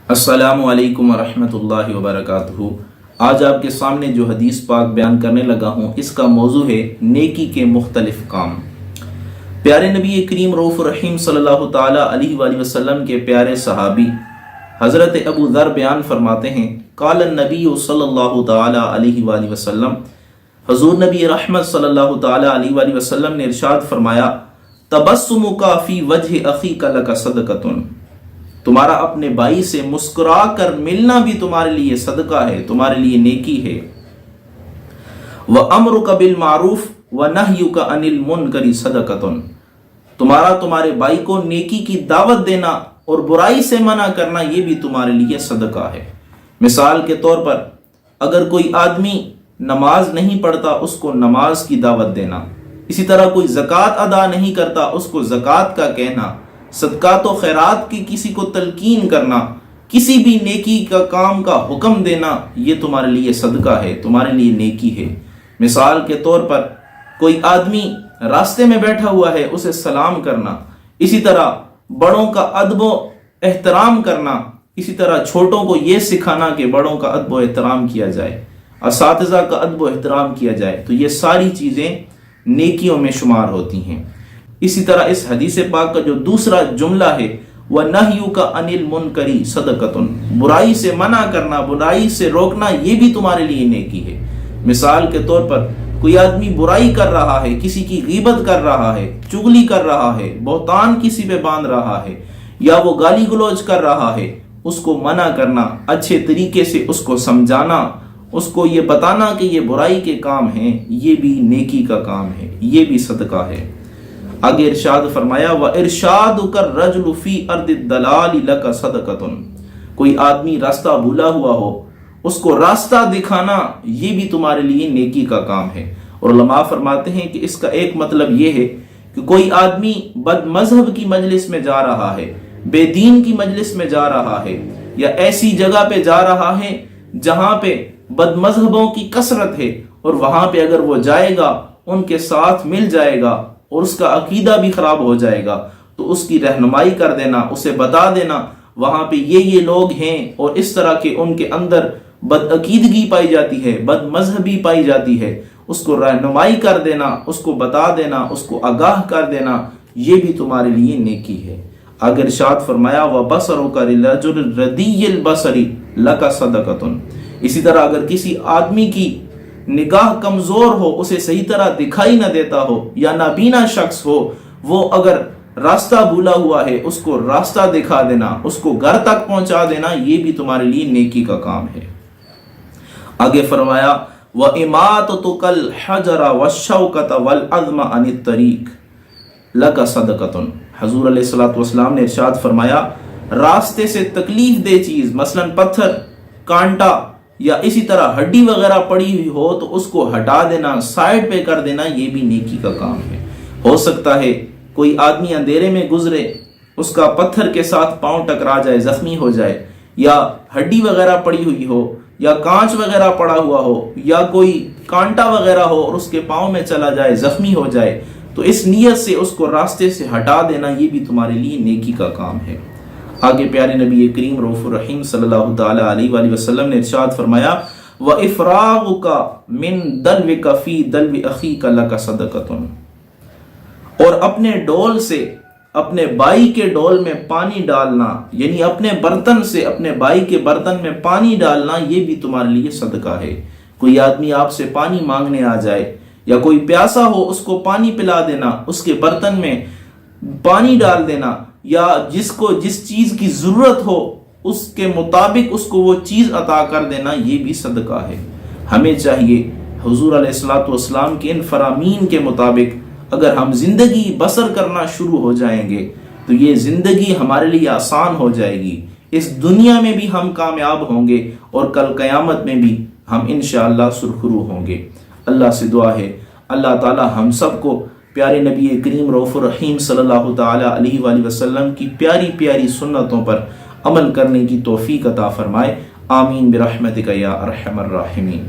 السلام علیکم ورحمۃ اللہ وبرکاتہ۔ آج آپ کے سامنے جو حدیث پاک بیان کرنے لگا ہوں اس کا موضوع ہے نیکی کے مختلف کام۔ پیارے نبی کریم رؤوف الرحیم صلی اللہ تعالی علیہ وآلہ وسلم کے پیارے صحابی حضرت ابو ذر بیان فرماتے ہیں، قال النبی صلی اللہ تعالی علیہ وآلہ وسلم، حضور نبی رحمت صلی اللہ تعالی علیہ وآلہ وسلم نے ارشاد فرمایا، تبسمک فی وجہ اخیک لک صدقۃ، تمہارا اپنے بھائی سے مسکرا کر ملنا بھی تمہارے لیے صدقہ ہے، تمہارے لیے نیکی ہے۔ وَأَمْرُكَ بِالْمَعْرُوفِ وَنَهْيُكَ عَنِ الْمُنْكَرِ صَدَقَةٌ، تمہارے بھائی کو نیکی کی دعوت دینا اور برائی سے منع کرنا یہ بھی تمہارے لیے صدقہ ہے۔ مثال کے طور پر اگر کوئی آدمی نماز نہیں پڑھتا اس کو نماز کی دعوت دینا، اسی طرح کوئی زکوٰۃ ادا نہیں کرتا اس کو زکوٰۃ کا کہنا، صدقات و خیرات کی کسی کو تلقین کرنا، کسی بھی نیکی کا کام کا حکم دینا، یہ تمہارے لیے صدقہ ہے، تمہارے لیے نیکی ہے۔ مثال کے طور پر کوئی آدمی راستے میں بیٹھا ہوا ہے اسے سلام کرنا، اسی طرح بڑوں کا ادب و احترام کرنا، اسی طرح چھوٹوں کو یہ سکھانا کہ بڑوں کا ادب و احترام کیا جائے، اساتذہ کا ادب و احترام کیا جائے، تو یہ ساری چیزیں نیکیوں میں شمار ہوتی ہیں۔ اسی طرح اس حدیث پاک کا جو دوسرا جملہ ہے، وَنَهْيُكَ عَنِ الْمُنْكَرِ صَدَقَةٌ، برائی سے منع کرنا، برائی سے روکنا، یہ بھی تمہارے لیے نیکی ہے۔ مثال کے طور پر کوئی آدمی برائی کر رہا ہے، کسی کی غیبت کر رہا ہے، چغلی کر رہا ہے، بہتان کسی پہ باندھ رہا ہے، یا وہ گالی گلوچ کر رہا ہے، اس کو منع کرنا، اچھے طریقے سے اس کو سمجھانا، اس کو یہ بتانا کہ یہ برائی کے کام ہیں، یہ بھی نیکی کا کام ہے، یہ بھی صدقہ ہے۔ آگے ارشاد فرمایا، وَإِرْشَادُكَ الرَّجُلُ فِي أَرْضِ الضَّلَالِ لَكَ صَدَقَةٌ، کوئی آدمی راستہ بھولا ہوا ہو اس کو راستہ دکھانا یہ بھی تمہارے لیے نیکی کا کام ہے۔ اور علماء فرماتے ہیں کہ اس کا ایک مطلب یہ ہے کہ کوئی آدمی بد مذہب کی مجلس میں جا رہا ہے، بے دین کی مجلس میں جا رہا ہے، یا ایسی جگہ پہ جا رہا ہے جہاں پہ بد مذہبوں کی کثرت ہے، اور وہاں پہ اگر وہ جائے گا ان کے ساتھ مل جائے گا اور اس کا عقیدہ بھی خراب ہو جائے گا، تو اس کی رہنمائی کر دینا، اسے بتا دینا وہاں پہ یہ لوگ ہیں اور اس طرح کے ان کے اندر بد عقیدگی پائی جاتی ہے، بد مذہبی پائی جاتی ہے، اس کو رہنمائی کر دینا، اس کو بتا دینا، اس کو آگاہ کر دینا، یہ بھی تمہارے لیے نیکی ہے۔ اگر ارشاد فرمایا، وَبَصَرُكَ لِلرَّجُلِ الرَّدِيِّ الْبَصَرِ لَكَ صَدَقَةٌ، اسی طرح اگر کسی آدمی کی نگاہ کمزور ہو، اسے صحیح طرح دکھائی نہ دیتا ہو، یا نابینا شخص ہو، وہ اگر راستہ بھولا ہوا ہے اس کو راستہ دکھا دینا، اس کو گھر تک پہنچا دینا، یہ بھی تمہارے لیے نیکی کا کام ہے۔ آگے فرمایا، وَإِمَاتَتُكَ الْحَجَرَ وَالشَّوْكَةَ وَالْعَظْمَ عَنِ الطَّرِيقِ لَكَ صَدَقَةٌ، حضور علیہ الصلوۃ والسلام نے ارشاد فرمایا، راستے سے تکلیف دہ چیز مثلا پتھر، کانٹا یا اسی طرح ہڈی وغیرہ پڑی ہوئی ہو تو اس کو ہٹا دینا، سائڈ پہ کر دینا، یہ بھی نیکی کا کام ہے۔ ہو سکتا ہے کوئی آدمی اندھیرے میں گزرے، اس کا پتھر کے ساتھ پاؤں ٹکرا جائے، زخمی ہو جائے، یا ہڈی وغیرہ پڑی ہوئی ہو، یا کانچ وغیرہ پڑا ہوا ہو، یا کوئی کانٹا وغیرہ ہو اور اس کے پاؤں میں چلا جائے، زخمی ہو جائے، تو اس نیت سے اس کو راستے سے ہٹا دینا، یہ بھی تمہارے لیے نیکی کا کام ہے۔ آگے پیارے نبی کریم رؤوف الرحیم صلی اللہ تعالی علیہ وآلہ وسلم نے ارشاد فرمایا، وَإِفْرَاغُكَ مِن دَلْوِكَ فِي دَلْوِ أَخِيكَ لَكَ صَدَقَةٌ، اور اپنے ڈول سے اپنے بھائی کے ڈول میں پانی ڈالنا، یعنی اپنے برتن سے اپنے بھائی کے برتن میں پانی ڈالنا، یہ بھی تمہارے لیے صدقہ ہے۔ کوئی آدمی آپ سے پانی مانگنے آ جائے، یا کوئی پیاسا ہو اس کو پانی پلا دینا، اس کے برتن میں پانی ڈال دینا، یا جس کو جس چیز کی ضرورت ہو اس کے مطابق اس کو وہ چیز عطا کر دینا، یہ بھی صدقہ ہے۔ ہمیں چاہیے حضور علیہ الصلوۃ والسلام کے ان فرامین کے مطابق اگر ہم زندگی بسر کرنا شروع ہو جائیں گے تو یہ زندگی ہمارے لیے آسان ہو جائے گی، اس دنیا میں بھی ہم کامیاب ہوں گے اور کل قیامت میں بھی ہم انشاءاللہ سرخرو ہوں گے۔ اللہ سے دعا ہے اللہ تعالی ہم سب کو پیارے نبی کریم رؤوف الرحیم صلی اللہ تعالی علیہ وآلہ وسلم کی پیاری پیاری سنتوں پر عمل کرنے کی توفیق عطا فرمائے۔ آمین برحمتک یا ارحم الراحمین۔